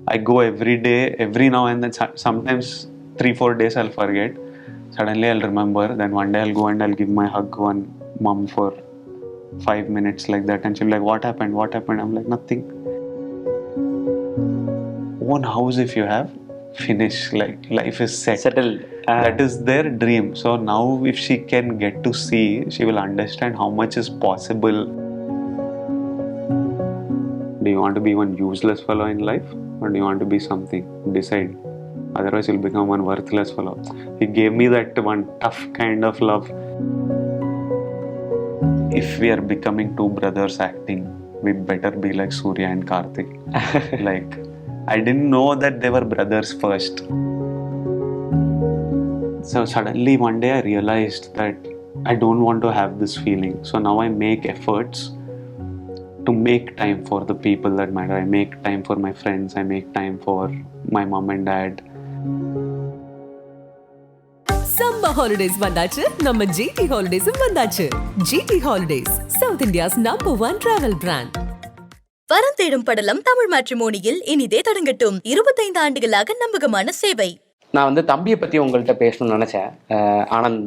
I go every day, every now and then. Sometimes 3-4 days I'll forget. Suddenly I'll remember. Then one day I'll go and I'll give my hug one mom for 5 minutes like that, and she'll be like, "What happened? What happened?" I'm like, "Nothing." Own house if you have, finish. Like life is settled. That is their dream. So now if she can get to see, she will understand how much is possible. Do you want to be one useless fellow in life, or do you want to be something? Decide. Otherwise you'll become one worthless fellow. He gave me that one tough kind of love. If we are becoming two brothers acting, we better be like Surya and Karthi. Like, I didn't know that they were brothers first. So suddenly one day I realized that I don't want to have this feeling. So now I make efforts to make time for the people that matter. I make time for my friends. I make time for my mom and dad. Summer holidays vandachu, நம்ம GT Holidays vandachu. GT Holidays, South India's #1 travel brand. வரம் தேடும் படலம் தமிழ் மேட்ரிமோனியில் இனிதே தொடங்கட்டும். 25 ஆண்டுகளாக நம்பகமான சேவை. நான் தம்பியை பத்தி உங்கள்கிட்ட பேசணும்னு நினைச்சேன், ஆனந்த்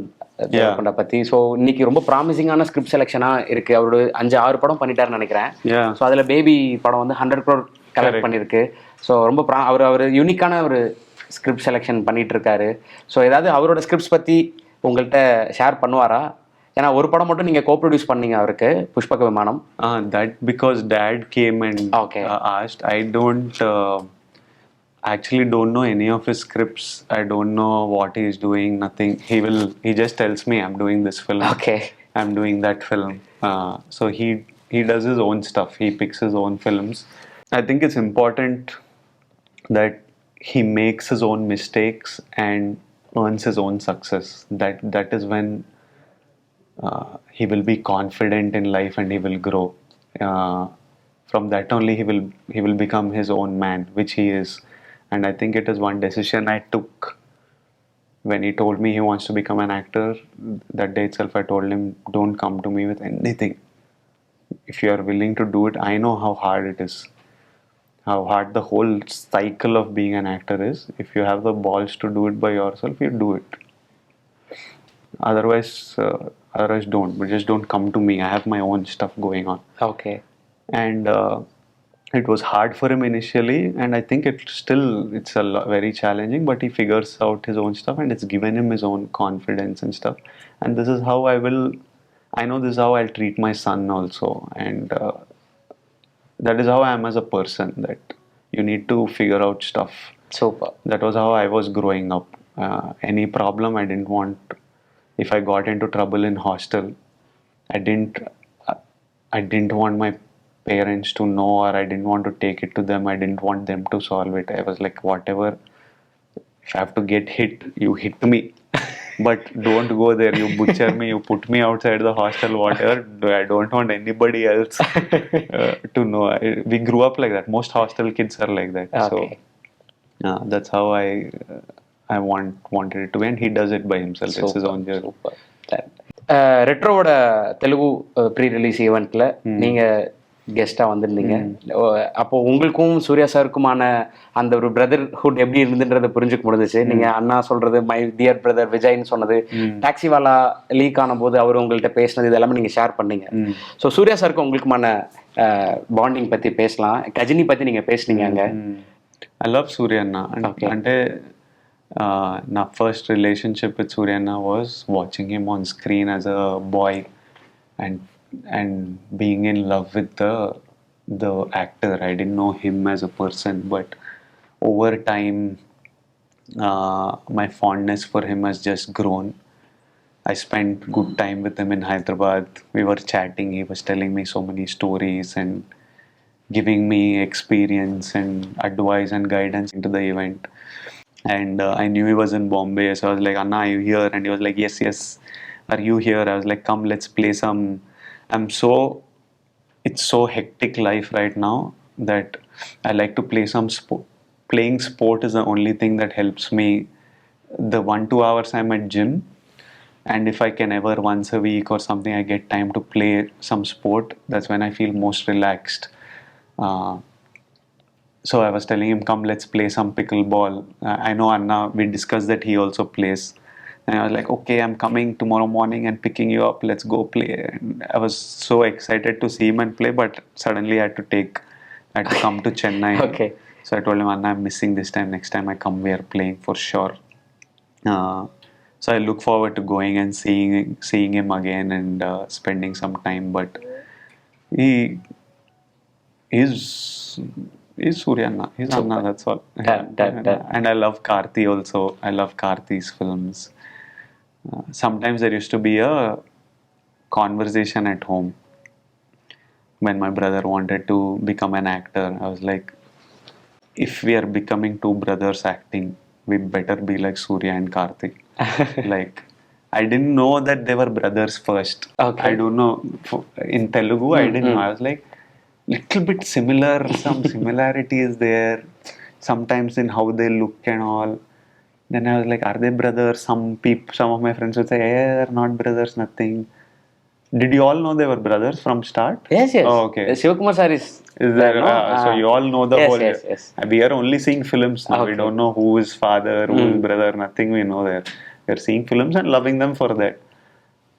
தேவரகொண்டா பத்தி. ஸோ இன்னைக்கு ரொம்ப ப்ராமிசிங்கான ஸ்கிரிப்ட் செலெக்ஷனா இருக்கு. அவரோட 5-6 படம் பண்ணிட்டாருன்னு நினைக்கிறேன். ஸோ அதுல பேபி படம் 100 crore கலெக்ட் பண்ணிருக்கு. ஸோ ரொம்ப அவர் யூனிக்கான ஒரு ஸ்கிரிப்ட் செலெக்ஷன் பண்ணிட்டு இருக்காரு. ஸோ ஏதாவது அவரோட ஸ்கிரிப்ட்ஸ் பத்தி உங்கள்கிட்ட ஷேர் பண்ணுவாரா? ஏன்னா ஒரு படம் மட்டும் நீங்க கோ-ப்ரொடியூஸ் பண்ணீங்க அவருக்கு, புஷ்பக விமானம். That because dad came and asked. I actually don't know any of his scripts. I don't know what he is doing. Nothing. He just tells me I'm doing this film. Okay. I'm doing that film. So he does his own stuff. He picks his own films. I think it's important that he makes his own mistakes and earns his own success. That is when he will be confident in life and he will grow. From that only he will become his own man, which he is. And I think it is one decision I took when he told me he wants to become an actor. That day itself I told him, don't come to me with anything. If you are willing to do it, I know how hard it is, how hard the whole cycle of being an actor is. If you have the balls to do it by yourself, you do it. Otherwise don't. But just don't come to me. I have my own stuff going on. Okay. And it was hard for him initially, and I think it's very challenging, but he figures out his own stuff, and it's given him his own confidence and stuff. And this is how I know this is how I'll treat my son also. And that is how I am as a person, that you need to figure out stuff. Super. That was how I was growing up. Any problem I didn't want. If I got into trouble in hostel, I didn't want my parents to know, or I didn't want to take it to them. I didn't want them to solve it. I was like, whatever, if I have to get hit, you hit me. But don't go there. You butcher me, you put me outside the hostel, whatever. I don't want anybody else to know. We grew up like that. Most hostel kids are like that. Okay. So that's how I wanted it to be, and he does it by himself. Super, it's his own journey. Super. ரெட்ரோவோட Telugu pre release ஈவெண்ட்ல நீங்க கெஸ்டா வந்திருந்தீங்க. அப்போ உங்களுக்கும் சூர்யா சாருக்குமான அந்த ஒரு brotherhood எப்படி இருந்துன்றதை புரிஞ்சுக்க முடிஞ்சிச்சு. நீங்க அண்ணா சொல்றது மை டியர் பிரதர் விஜய்னு சொன்னது, டாக்ஸி வாலா லீக் ஆன போது அவர் உங்கள்கிட்ட பேசினது, இது எல்லாமே நீங்க ஷேர் பண்ணீங்க. ஸோ சூர்யா சாருக்கு உங்களுக்குமான பாண்டிங் பத்தி பேசலாம். கஜினி பத்தி நீங்க பேசுனீங்க அங்க. I love Surya Anna. అంటే నా first relationship with Surya Anna was watching him on screen as a boy and being in love with the actor. I didn't know him as a person, but over time my fondness for him has just grown. I spent good time with him in Hyderabad. We were chatting. He was telling me so many stories and giving me experience and advice and guidance into the event. And I knew he was in Bombay, so I was like, Anna, are you here? And he was like, yes, are you here? I was like, come, let's play some. It's so hectic life right now that I like to play some sport. Playing sport is the only thing that helps me. The 1-2 hours I'm at gym, and if I can ever once a week or something I get time to play some sport, that's when I feel most relaxed. So I was telling him, come, let's play some pickleball. I know Anna, we discussed that he also plays. And I was like, okay, I'm coming tomorrow morning and picking you up. Let's go play. And I was so excited to see him and play, but suddenly I had to come to Chennai. Okay. So I told him, Anna, I'm missing this time. Next time I come, we are playing for sure. So I look forward to going and seeing him again and spending some time. But he is Surya Anna. He's Anna. That's all. That. And I love Karthi also. I love Karthi's films. Sometimes there used to be a conversation at home when my brother wanted to become an actor. I was like, if we are becoming two brothers acting, we better be like Surya and Karthi. Like, I didn't know that they were brothers first. Okay. I don't know. In Telugu, I didn't know. I was like, little bit similar. Some similarity is there. Sometimes in how they look and all. Then I was like, are they brothers? Some of my friends would say, they're not brothers, nothing. Did you all know they were brothers from start? Yes. Oh, okay. Sivakumar sir is There, there, no? so you all know the yes, whole. Yes. We are only seeing films now. Okay. We don't know who is father, who is brother, nothing we know there. We are seeing films and loving them for that.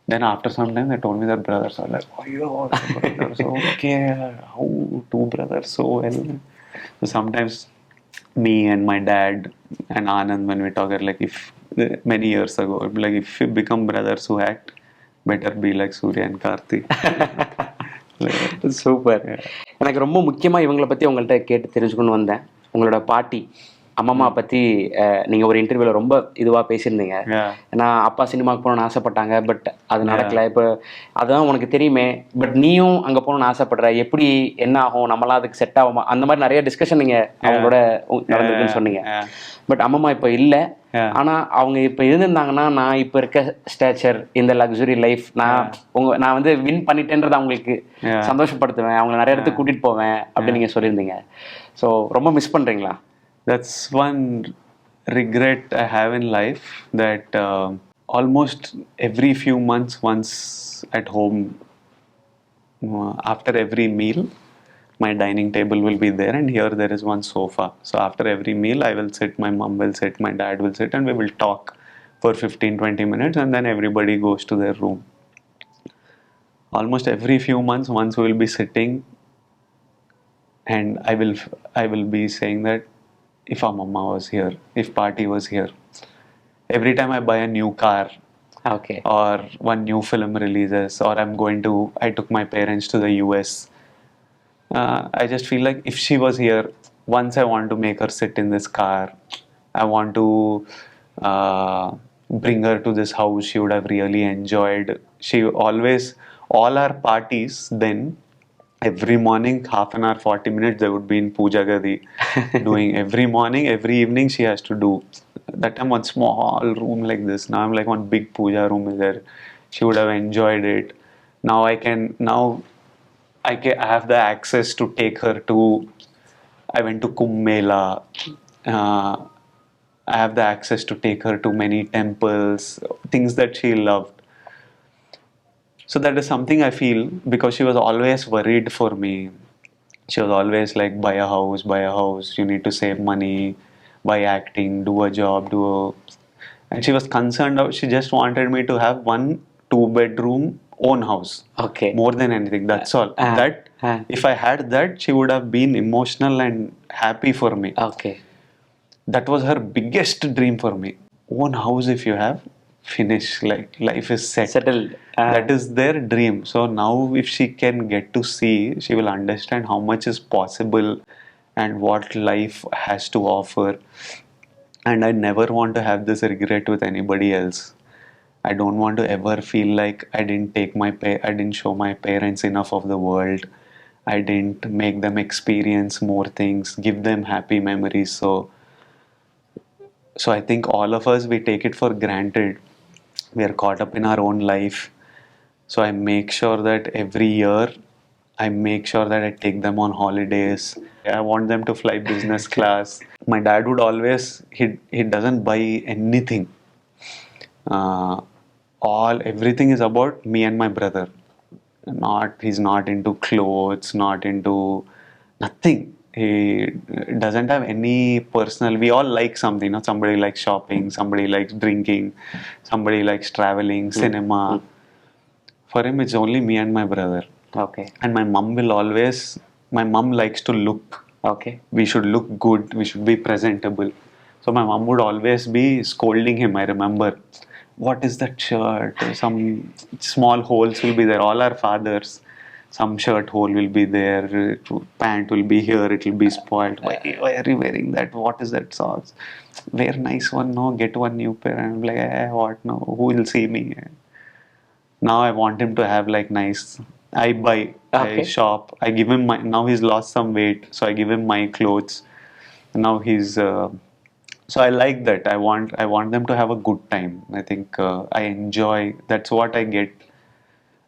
Then after some time, they told me that brothers are like, oh, you're brothers, okay, how two brothers so well. So sometimes me and my dad and Anand, when we talk, are like, if many years ago, like if you become brothers who act, better be like Surya and Karthi. Super. எனக்கு ரொம்ப முக்கியமாக இவங்களை பற்றி உங்கள்கிட்ட கேட்டு தெரிஞ்சுக்கணும்னு வந்தேன். உங்களோட பாட்டி அம்மம்மா பற்றி நீங்கள் ஒரு இன்டர்வியூவில் ரொம்ப இதுவாக பேசியிருந்தீங்க. ஏன்னா அப்பா சினிமாவுக்கு போகணும்னு ஆசைப்பட்டாங்க, பட் அது நடக்கலை. இப்போ அதுதான் உனக்கு தெரியுமே, பட் நீயும் அங்கே போகணும்னு ஆசைப்படுற, எப்படி என்ன ஆகும், நம்மளாம் அதுக்கு செட் ஆகுமா, அந்த மாதிரி நிறைய டிஸ்கஷன் நீங்கள் அவங்களோட நடந்திருக்குன்னு சொன்னீங்க. பட் அம்மம்மா இப்போ இல்லை. ஆனால் அவங்க இப்போ இருந்திருந்தாங்கன்னா நான் இப்போ இருக்க ஸ்டேச்சர், இந்த லக்ஸுரி லைஃப், நான் வந்து வின் பண்ணிட்டேன்றதை அவங்களுக்கு சந்தோஷப்படுத்துவேன், அவங்களை நிறைய இடத்துக்கு கூட்டிகிட்டு போவேன் அப்படின்னு நீங்கள் சொல்லியிருந்தீங்க. ஸோ ரொம்ப மிஸ் பண்ணுறீங்களா? That's one regret I have in life, that almost every few months, once at home, after every meal, my dining table will be there, and here there is one sofa. So after every meal, I will sit, my mom will sit, my dad will sit, and we will talk for 15-20 minutes, and then everybody goes to their room. Almost every few months, once we will be sitting, and I will be saying that, if our mama was here, if party was here. Every time I buy a new car, okay, or one new film releases, or I took my parents to the US, I just feel like if she was here, once I want to make her sit in this car, I want to bring her to this house she would have really enjoyed. She always, all our parties then, every morning, half an hour, 40 minutes, they would be in Puja Gadi doing every morning, every evening she has to do. That time one small room like this. Now I'm like one big puja room is there. She would have enjoyed it. Now I have the access to take her to, I went to Kumbh Mela. I have the access to take her to many temples, things that she loved. So that is something I feel, because she was always worried for me. She was always like, buy a house, you need to save money, buy acting, do a job, and she was concerned, she just wanted me to have 1 2-bedroom own house. Okay. More than anything, that's all. If I had that, she would have been emotional and happy for me. Okay. That was her biggest dream for me. Own house, if you have, finish, like life is settled. That is their dream. So now if she can get to see, she will understand how much is possible and what life has to offer. And I never want to have this regret with anybody else. I don't want to ever feel like I didn't show my parents enough of the world. I didn't make them experience more things, give them happy memories. So I think all of us, we take it for granted. We are caught up in our own life. So I make sure that every year, I make sure that I take them on holidays. I want them to fly business class. My dad would always, he doesn't buy anything. Everything is about me and my brother. He's not into clothes, not into nothing. He doesn't have any personal. We all like something. Somebody likes shopping, somebody likes drinking, somebody likes traveling, cinema. For him, it's only me and my brother. Okay. And my mom will always. My mom likes to look. Okay. We should look good. We should be presentable. So my mom would always be scolding him. I remember, what is that shirt? Some small holes will be there. All our fathers, some shirt hole will be there. Pant will be here. It will be spoiled. Why are you wearing that? What is that socks? Wear nice one. No, get one new pair. And I'm like, what? No, who will see me? Now I want him to have like nice. I buy, Okay. I shop, I give him my. Now he's lost some weight, so I give him my clothes. Now he's. So I like that. I want them to have a good time. I think I enjoy. That's what I get.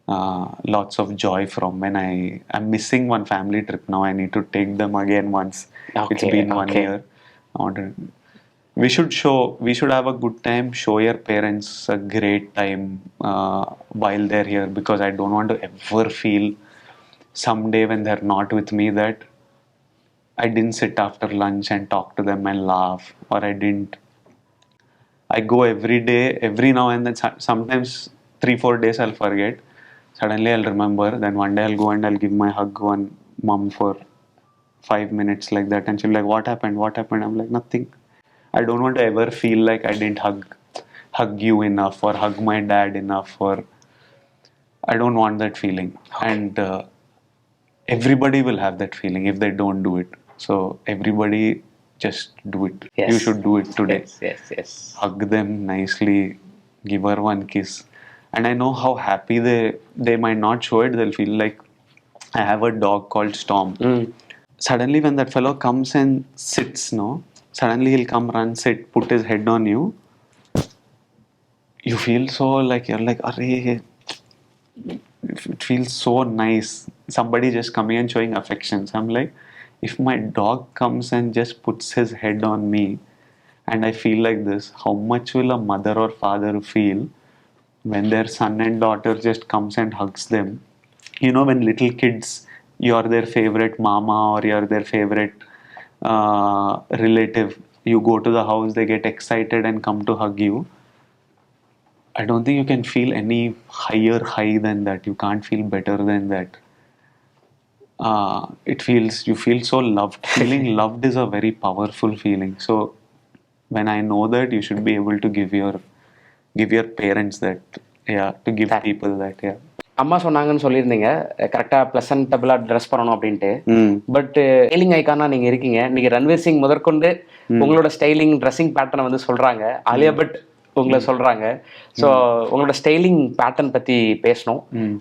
Lots of joy from when I'm missing one family trip now. I need to take them again once. It's Okay, been 1 okay. year. I want to, we should have a good time. Show your parents a great time while they're here, because I don't want to ever feel someday when they're not with me that I didn't sit after lunch and talk to them and laugh, or I go every day, every now and then. Sometimes 3-4 days I'll forget. Suddenly I'll remember. Then one day I'll go and I'll give my hug one mom for 5 minutes like that, and she'll be like, "What happened? What happened?" I'm like, "Nothing." I don't want to ever feel like I didn't hug you enough, or hug my dad enough, or I don't want that feeling. And everybody will have that feeling if they don't do it. So everybody just do it. Yes. You should do it today. Yes. Hug them nicely, give her one kiss. And I know how happy they might not show it. They'll feel like, I have a dog called Storm. Suddenly when that fellow comes and sits, no, suddenly he'll come, run, sit, put his head on you. You feel so like, you're like, array, it feels so nice. Somebody just coming and showing affections. I'm like, if my dog comes and just puts his head on me and I feel like this, how much will a mother or father feel when their son and daughter just comes and hugs them? When little kids, you're their favorite mama or you're their favorite relative, you go to the house, they get excited and come to hug you. I don't think you can feel any higher high than that. You can't feel better than that. You feel so loved. Feeling loved is a very powerful feeling. So when I know that, you should be able to give your parents that, to give people that, அம்மா சொன்னாங்கன்னு சொல்லியிருந்தீங்க கரெக்டாக ப்ளசன்டபுளாக dress பண்ணணும் அப்படின்ட்டு. But styling ஐக்கானா நீங்கள் இருக்கீங்க. நீங்கள் ரன்வீர் சிங் முதற்கொண்டு உங்களோட ஸ்டைலிங் ட்ரெஸ்ஸிங் பேட்டர்னை வந்து சொல்கிறாங்க. ஆலியா பட் உங்களை சொல்கிறாங்க. ஸோ உங்களோட ஸ்டைலிங் பேட்டர்ன் பற்றி பேசணும்.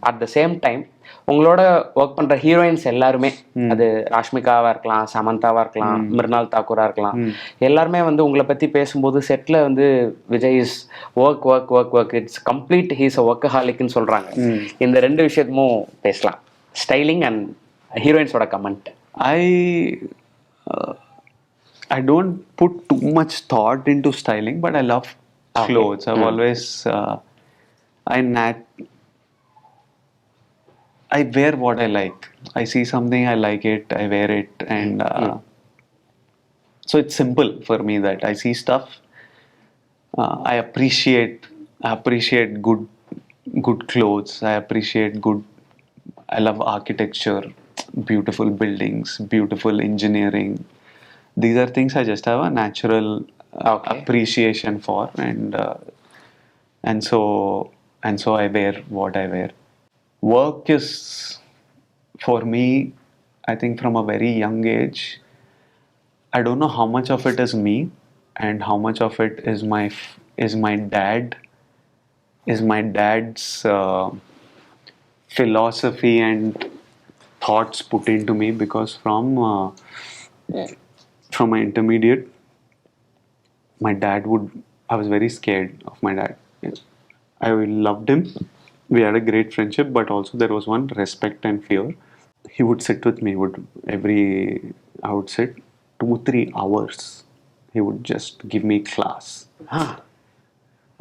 அட் த சேம் டைம் உங்களோட ஒர்க் பண்ணுற ஹீரோயின்ஸ் எல்லாருமே, அது ராஷ்மிகாவாக இருக்கலாம், சமந்தாவாக இருக்கலாம், மிருனால் தாக்கூராக இருக்கலாம், எல்லாருமே வந்து உங்களை பற்றி பேசும்போது செட்டில் வந்து Vijay is work it's complete he's a ஒர்க்கஹாலிக்னு சொல்கிறாங்க. இந்த ரெண்டு விஷயமும் பேசலாம், ஸ்டைலிங் அண்ட் ஹீரோயின்ஸோட comment. I don't put too much thought into styling, but I love clothes. I've always I wear what I like. I see something, I like it, I wear it, and so it's simple for me that I see stuff. I appreciate good clothes. I love architecture, beautiful buildings, beautiful engineering. These are things I just have a natural appreciation for, and so I wear what I wear. Work is, for me, I think from a very young age, I don't know how much of it is me and how much of it is my dad's philosophy and thoughts put into me, because from my intermediate, I was very scared of my dad. I loved him. We had a great friendship, but also there was one respect and fear. He would sit with me. I would sit 2-3 hours. He would just give me class.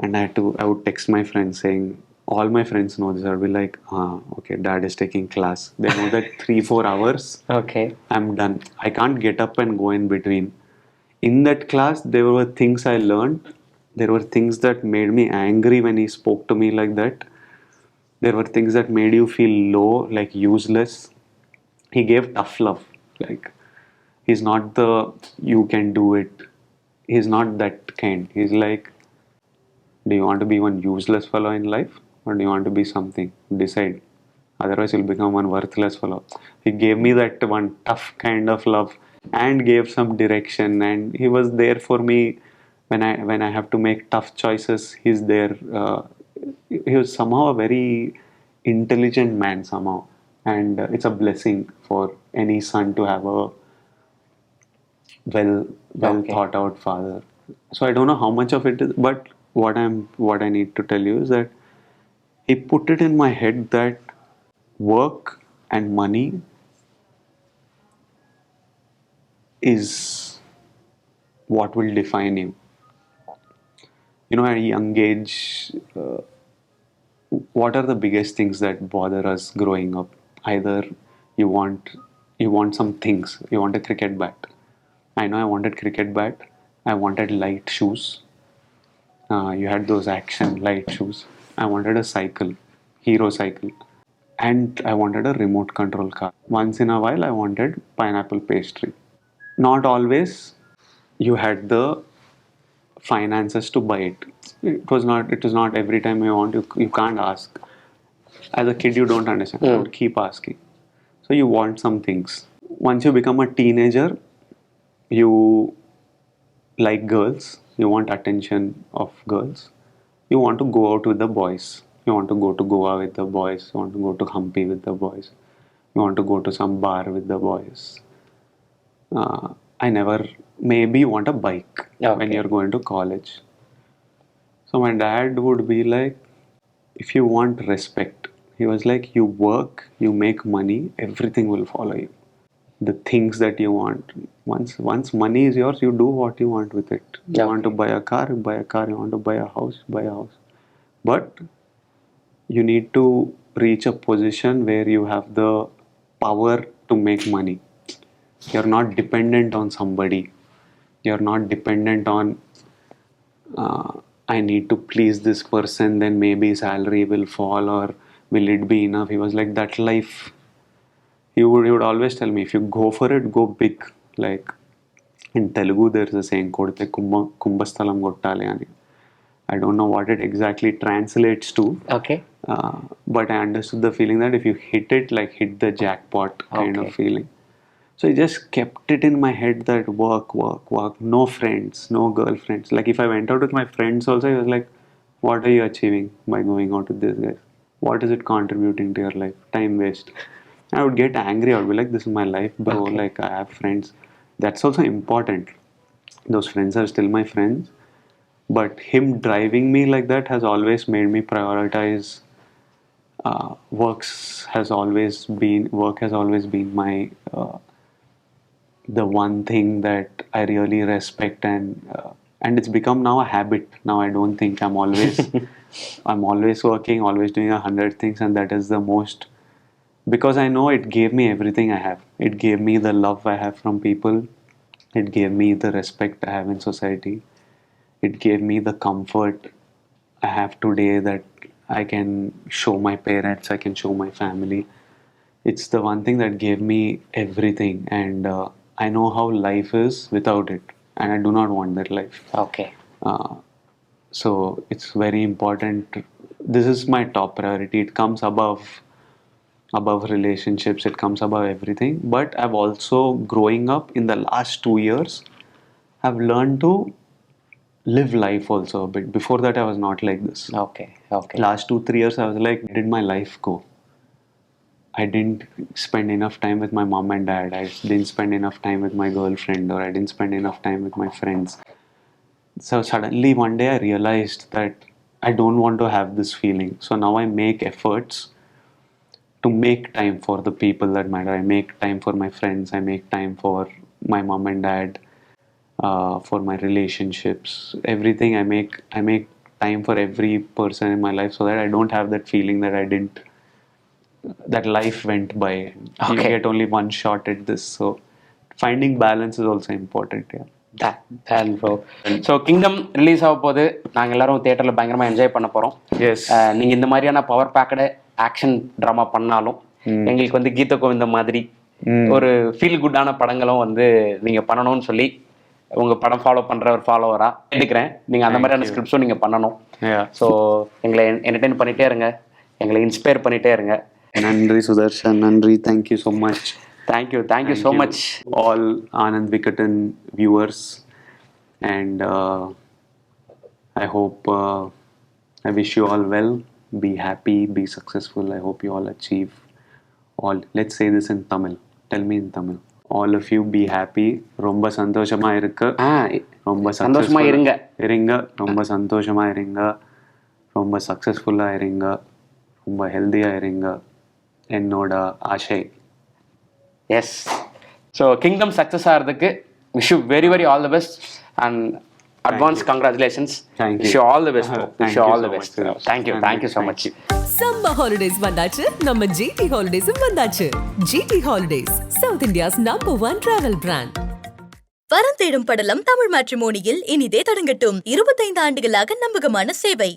And I would text my friend saying, All my friends know this. I'll be like, okay, dad is taking class. They know that 3-4 hours Okay. I'm done. I can't get up and go in between. In that class, there were things I learned. There were things that made me angry when he spoke to me like that. There were things that made you feel low, like useless. He gave tough love. Like, he's not the you can do it. He's not that kind. He's like, do you want to be one useless fellow in life, or do you want to be something? Decide. Otherwise, you'll become one worthless fellow. He gave me that one tough kind of love and gave some direction, and he was there for me when I have to make tough choices. He's there. He was somehow a very intelligent man somehow, and it's a blessing for any son to have a well Okay. thought out father. So I don't know how much of it is, but what I need to tell you is that he put it in my head that work and money is what will define you. You know, at a young age, what are the biggest things that bother us growing up? Either you want you want some things. You want a cricket bat. I know I wanted cricket bat. I wanted light shoes. You had those action light shoes. I wanted a cycle, hero cycle, and I wanted a remote control car. Once in a while, I wanted pineapple pastry. Not always you had the finances to buy it. It was not every time you want. You can't ask. As a kid, you don't understand. I would keep asking. So you want some things. Once you become a teenager, you like girls. You want attention of girls. You want to go out with the boys. You want to go to Goa with the boys. You want to go to Hampi with the boys. You want to go to some bar with the boys. I never. Maybe you want a bike when Okay. you're going to college. So my dad would be like, if you want respect, he was like, you work, you make money, everything will follow you. The things that you want. Once money is yours, you do what you want with it. You want to buy a car, you buy a car. You want to buy a house, buy a house. But you need to reach a position where you have the power to make money. You're not dependent on somebody. You're not dependent on I need to please this person, then maybe salary will fall or will it be enough. He was like that life. He would always tell me, if you go for it, go big. Like in Telugu, there's a saying called Kumbasthalam Gottale ani. I don't know what it exactly translates to. Okay. But I understood the feeling that if you hit it, like hit the jackpot kind Okay. of feeling. So I just kept it in my head that work, work, work, no friends, no girlfriends. Like if I went out with my friends also, I was like, what are you achieving by going out with this guy? What is it contributing to your life? Time waste. I would get angry. I would be like, this is my life, bro. Okay. Like I have friends. That's also important. Those friends are still my friends. But him driving me like that has always made me prioritize work has always been my the one thing that I really respect, and it's become now a habit. Now I don't think I'm always working, always doing 100 things, and that is the most, because I know it gave me everything I have. It gave me the love I have from people. It gave me the respect I have in society. It gave me the comfort I have today, that I can show my parents, I can show my family. It's the one thing that gave me everything, and I know how life is without it, and I do not want that life. Okay. So it's very important. This is my top priority. It comes above relationships. It comes above everything. But I've also, growing up in the last 2 years, I've learned to live life also a bit. Before that, I was not like this. Okay. Okay. Last 2-3 years, I was like, where did my life go? I didn't spend enough time with my mom and dad. I didn't spend enough time with my girlfriend, or I didn't spend enough time with my friends. So suddenly one day I realized that I don't want to have this feeling. So now I make efforts to make time for the people that matter. I make time for my friends. I make time for my mom and dad, for my relationships. Everything I make time for every person in my life so that I don't have that feeling that I didn't, that life went by. You Okay. get only one shot at this. So finding balance is also important. So kingdom release ஆக போது நாங்கள் எல்லாரும் தியேட்டரில் பயங்கரமாக enjoy பண்ண போகிறோம். Yes. நீங்கள் இந்த மாதிரியான பவர் பேக்கடு ஆக்ஷன் ட்ராமா பண்ணாலும் எங்களுக்கு வந்து கீத கோவிந்தம் மாதிரி ஒரு ஃபீல் குட்டான படங்களும் வந்து நீங்கள் பண்ணணும்னு சொல்லி உங்கள் படம் ஃபாலோ பண்ணுற ஒரு ஃபாலோவராக எடுக்கிறேன். நீங்கள் அந்த மாதிரியான ஸ்கிரிப்ட்ஸும் நீங்கள் பண்ணணும். ஸோ எங்களை என்டர்டெயின் பண்ணிகிட்டே இருங்க, எங்களை இன்ஸ்பயர் பண்ணிகிட்டே இருங்க. Nandri Sudarshan, Nandri, thank you so much. Thank you so much. All Anand Vikatan viewers, and I hope, I wish you all well, be happy, be successful. I hope you all achieve all. Let's say this in Tamil. Tell me in Tamil. All of you be happy. ரொம்ப சந்தோஷமா இருக்கு. ரொம்ப சந்தோஷமா இருங்க. ரொம்ப சந்தோஷமா இருங்க. ரொம்ப சக்சஸ்ஃபுல்லா இருங்க. ரொம்ப ஹெல்தியா இருங்க. என்னோட ஆசை. எஸ். ஸோ கிங்டம் சக்ஸஸ் ஆகிறதுக்கு wish you very very all the best and advance congratulations. Wish you all the best. Wish you all the best. Thank you so much. Summer holidays வந்தாச்சு, நம்ம ஜிடி ஹாலிடேஸும் வந்தாச்சு. GT holidays, south India's number 1 travel brand. வரம் தேடும் படலம் தமிழ் மேட்ரிமோனியில் இனிதே தொடங்கட்டும். 25 ஆண்டுகளாக நம்பகமான சேவை.